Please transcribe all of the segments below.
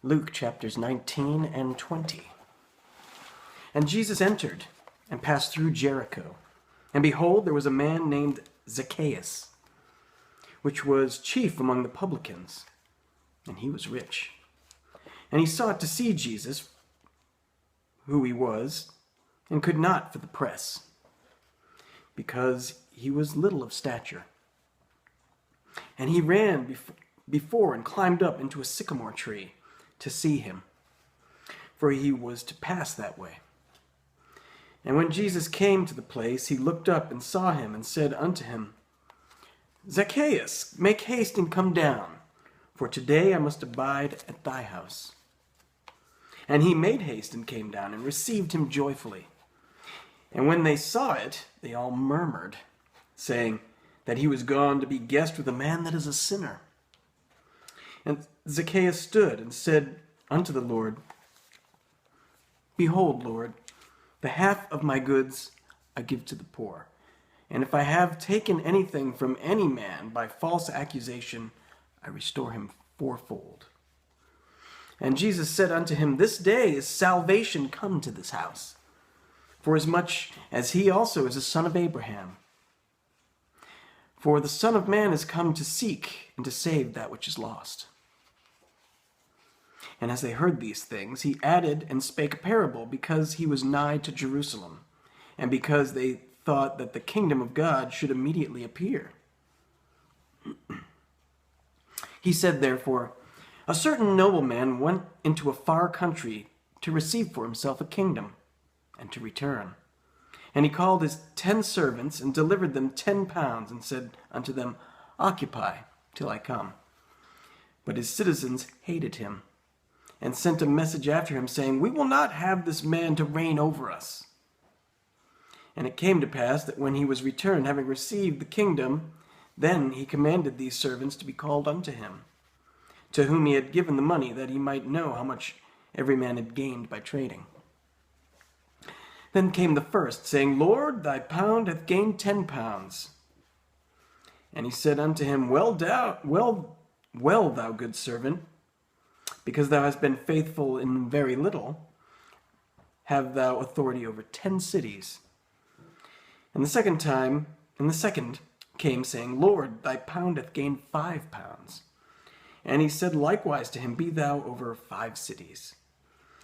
Luke chapters 19 and 20. And Jesus entered and passed through Jericho. And behold, there was a man named Zacchaeus, which was chief among the publicans, and he was rich. And he sought to see Jesus, who he was, and could not for the press, because he was little of stature. And he ran before and climbed up into a sycamore tree to see him, for he was to pass that way. And when Jesus came to the place, he looked up and saw him, and said unto him, Zacchaeus, make haste and come down, for today I must abide at thy house. And he made haste and came down, and received him joyfully. And when they saw it, they all murmured, saying that he was gone to be guest with a man that is a sinner. And Zacchaeus stood and said unto the Lord, Behold, Lord, the half of my goods I give to the poor. And if I have taken anything from any man by false accusation, I restore him fourfold. And Jesus said unto him, This day is salvation come to this house, forasmuch as he also is a son of Abraham. For the Son of Man is come to seek and to save that which is lost. And as they heard these things, he added and spake a parable, because he was nigh to Jerusalem, and because they thought that the kingdom of God should immediately appear. He said, therefore, a certain nobleman went into a far country to receive for himself a kingdom, and to return. And he called his 10 servants, and delivered them 10 pounds, and said unto them, Occupy till I come. But his citizens hated him, and sent a message after him, saying, We will not have this man to reign over us. And it came to pass that when he was returned, having received the kingdom, then he commanded these servants to be called unto him, to whom he had given the money, that he might know how much every man had gained by trading. Then came the first, saying, Lord, thy pound hath gained 10 pounds. And he said unto him, Well, thou good servant, because thou hast been faithful in very little, have thou authority over 10 cities. And the second came, saying, Lord, thy pound hath gained 5 pounds. And he said likewise to him, Be thou over 5 cities.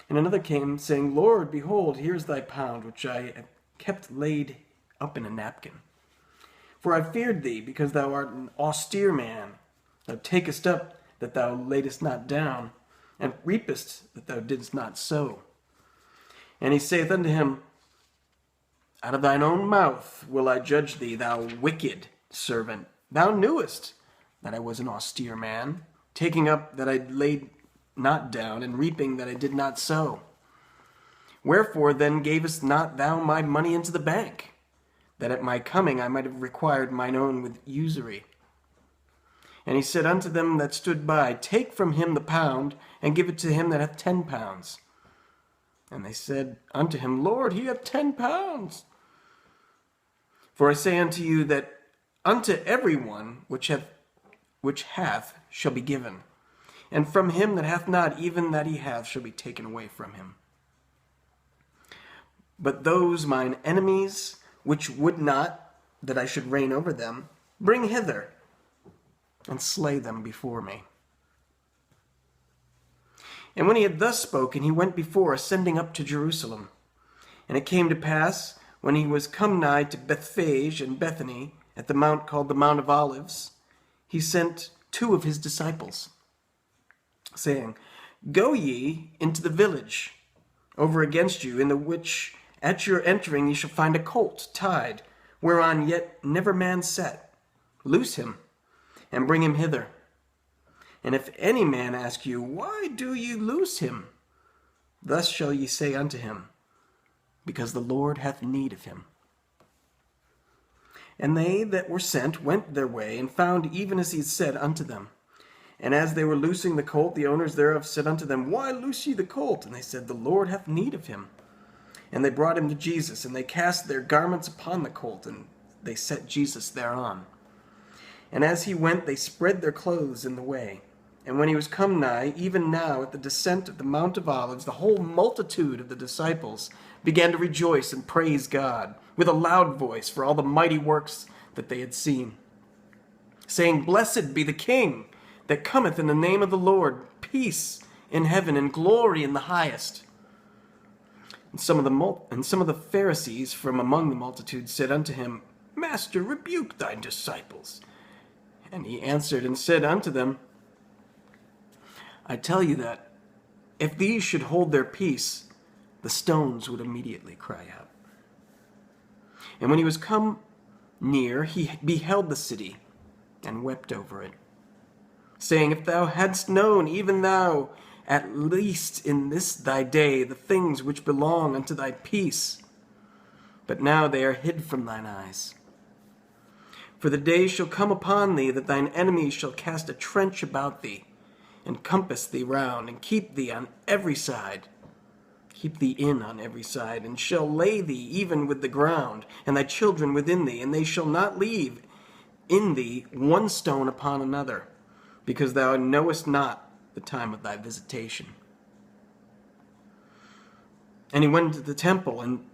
And another came, saying, Lord, behold, here is thy pound, which I have kept laid up in a napkin. For I feared thee, because thou art an austere man. Thou takest up that thou laidest not down, and reapest that thou didst not sow. And he saith unto him, Out of thine own mouth will I judge thee, thou wicked servant. Thou knewest that I was an austere man, taking up that I laid not down, and reaping that I did not sow. Wherefore then gavest not thou my money into the bank, that at my coming I might have required mine own with usury? And he said unto them that stood by, Take from him the pound, and give it to him that hath 10 pounds. And they said unto him, Lord, he hath 10 pounds. For I say unto you that unto every one which hath shall be given, and from him that hath not, even that he hath shall be taken away from him. But those mine enemies, which would not that I should reign over them, bring hither, and slay them before me. And when he had thus spoken, he went before, ascending up to Jerusalem. And it came to pass, when he was come nigh to Bethphage and Bethany, at the mount called the Mount of Olives, he sent 2 of his disciples, saying, Go ye into the village over against you, in the which at your entering ye shall find a colt tied, whereon yet never man sat. Loose him, and bring him hither. And if any man ask you, Why do ye loose him? Thus shall ye say unto him, Because the Lord hath need of him. And they that were sent went their way, and found even as he had said unto them. And as they were loosing the colt, the owners thereof said unto them, Why loose ye the colt? And they said, The Lord hath need of him. And they brought him to Jesus, and they cast their garments upon the colt, and they set Jesus thereon. And as he went, they spread their clothes in the way. And when he was come nigh, even now at the descent of the Mount of Olives, the whole multitude of the disciples began to rejoice and praise God with a loud voice for all the mighty works that they had seen, saying, Blessed be the King that cometh in the name of the Lord, peace in heaven and glory in the highest. And some of the Pharisees from among the multitude said unto him, Master, rebuke thy disciples. And he answered and said unto them, I tell you that if these should hold their peace, the stones would immediately cry out. And when he was come near, he beheld the city and wept over it, saying, If thou hadst known, even thou, at least in this thy day, the things which belong unto thy peace, but now they are hid from thine eyes. For the day shall come upon thee that thine enemies shall cast a trench about thee, and compass thee round, and keep thee on every side. Keep thee in on every side, and shall lay thee even with the ground, and thy children within thee, and they shall not leave in thee one stone upon another, because thou knowest not the time of thy visitation. And he went into the temple, and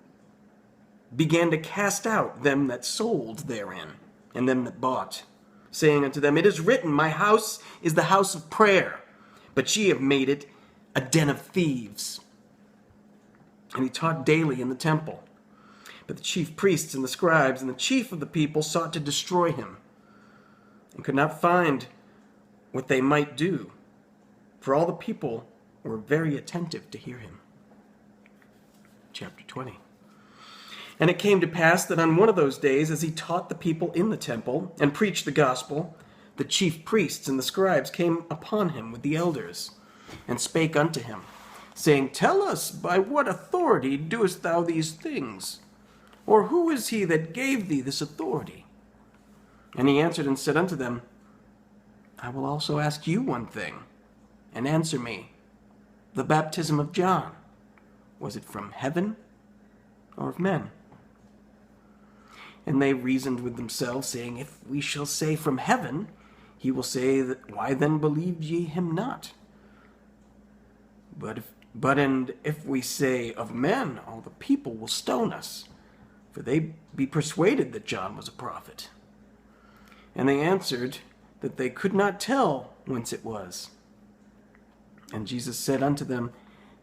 began to cast out them that sold therein, and them that bought, saying unto them, It is written, My house is the house of prayer, but ye have made it a den of thieves. And he taught daily in the temple. But the chief priests and the scribes and the chief of the people sought to destroy him, and could not find what they might do, for all the people were very attentive to hear him. Chapter 20. And it came to pass that on one of those days, as he taught the people in the temple and preached the gospel, the chief priests and the scribes came upon him with the elders, and spake unto him, saying, Tell us, by what authority doest thou these things? Or who is he that gave thee this authority? And he answered and said unto them, I will also ask you one thing, and answer me. The baptism of John, was it from heaven or of men? And they reasoned with themselves, saying, If we shall say from heaven, he will say, that, Why then believed ye him not? But if we say of men, all the people will stone us, for they be persuaded that John was a prophet. And they answered that they could not tell whence it was. And Jesus said unto them,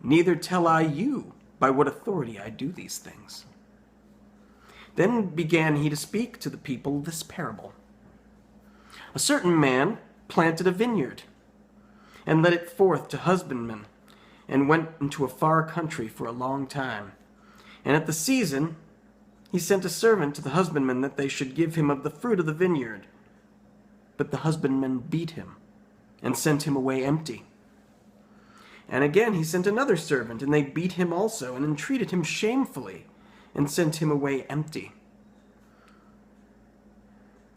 Neither tell I you by what authority I do these things. Then began he to speak to the people this parable. A certain man planted a vineyard, and led it forth to husbandmen, and went into a far country for a long time. And at the season he sent a servant to the husbandmen that they should give him of the fruit of the vineyard. But the husbandmen beat him, and sent him away empty. And again he sent another servant, and they beat him also, and entreated him shamefully, and sent him away empty.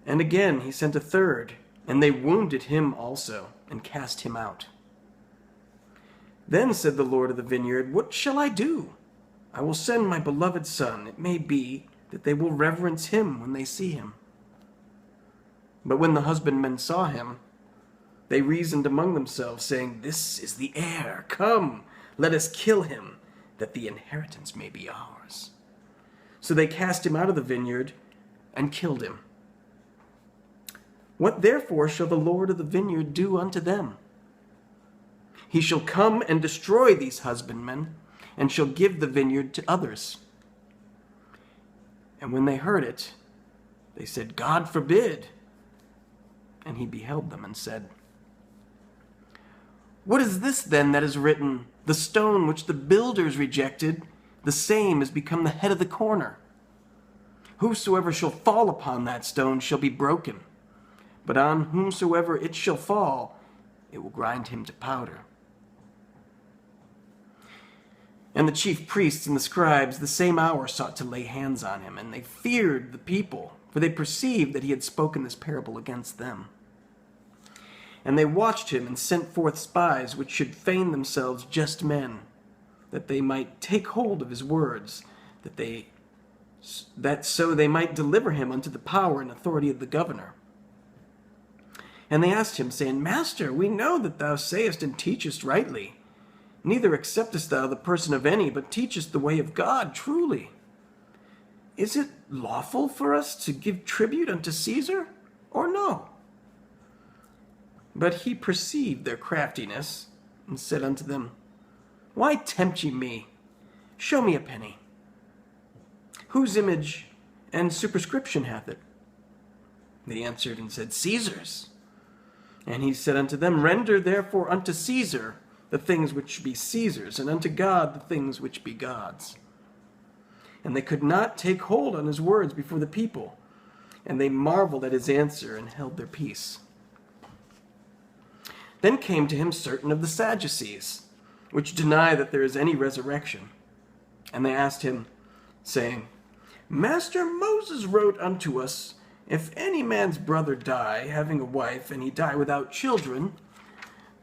And again he sent a third, and they wounded him also, and cast him out. Then said the Lord of the vineyard, What shall I do? I will send my beloved son. It may be that they will reverence him when they see him. But when the husbandmen saw him, they reasoned among themselves, saying, This is the heir. Come, let us kill him, that the inheritance may be ours. So they cast him out of the vineyard and killed him. What therefore shall the Lord of the vineyard do unto them? He shall come and destroy these husbandmen, and shall give the vineyard to others. And when they heard it, they said, God forbid. And he beheld them and said, What is this then that is written? The stone which the builders rejected, the same is become the head of the corner. Whosoever shall fall upon that stone shall be broken, but on whomsoever it shall fall, it will grind him to powder. And the chief priests and the scribes the same hour sought to lay hands on him, and they feared the people, for they perceived that he had spoken this parable against them. And they watched him and sent forth spies which should feign themselves just men, that they might take hold of his words, that so they might deliver him unto the power and authority of the governor. And they asked him, saying, Master, we know that thou sayest and teachest rightly. Neither acceptest thou the person of any, but teachest the way of God truly. Is it lawful for us to give tribute unto Caesar, or no? But he perceived their craftiness, and said unto them, Why tempt ye me? Show me a penny. Whose image and superscription hath it? They answered and said, Caesar's. And he said unto them, Render therefore unto Caesar the things which be Caesar's, and unto God the things which be God's. And they could not take hold on his words before the people, and they marveled at his answer, and held their peace. Then came to him certain of the Sadducees, which deny that there is any resurrection. And they asked him, saying, Master, Moses wrote unto us, If any man's brother die, having a wife, and he die without children,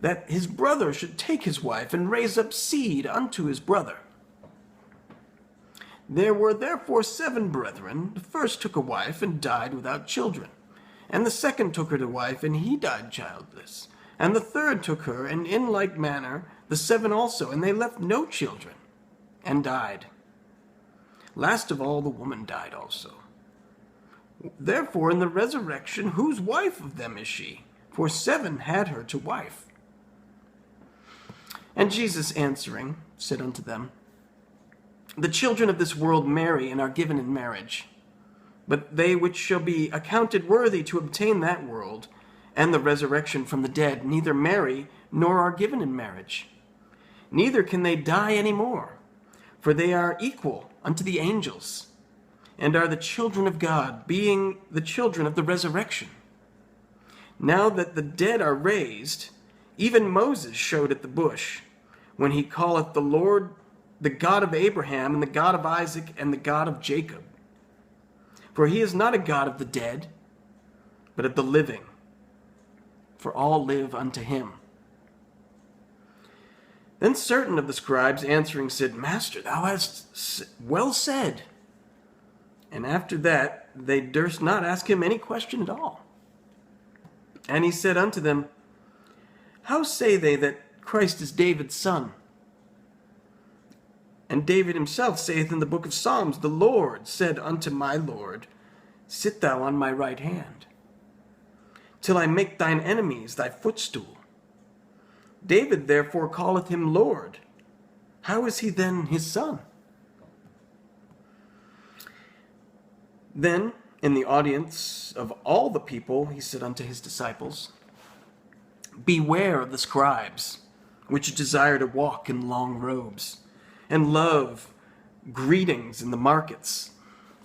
that his brother should take his wife, and raise up seed unto his brother. There were therefore 7 brethren. The first took a wife, and died without children. And the second took her to wife, and he died childless. And the third took her, and in like manner the 7 also, and they left no children, and died. Last of all, the woman died also. Therefore, in the resurrection, whose wife of them is she? For 7 had her to wife. And Jesus answering said unto them, The children of this world marry, and are given in marriage. But they which shall be accounted worthy to obtain that world, and the resurrection from the dead, neither marry, nor are given in marriage. Neither can they die any more, for they are equal unto the angels, and are the children of God, being the children of the resurrection. Now that the dead are raised, even Moses showed at the bush, when he calleth the Lord the God of Abraham, and the God of Isaac, and the God of Jacob. For he is not a God of the dead, but of the living, for all live unto him. Then certain of the scribes answering said, Master, thou hast well said. And after that they durst not ask him any question at all. And he said unto them, How say they that Christ is David's son? And David himself saith in the book of Psalms, The Lord said unto my Lord, Sit thou on my right hand, till I make thine enemies thy footstool. David therefore calleth him Lord. How is he then his son? Then, in the audience of all the people, he said unto his disciples, Beware of the scribes, which desire to walk in long robes, and love greetings in the markets,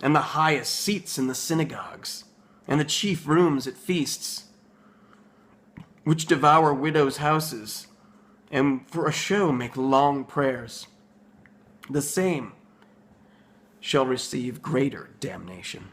and the highest seats in the synagogues, and the chief rooms at feasts, which devour widows' houses, and for a show make long prayers. The same shall receive greater damnation.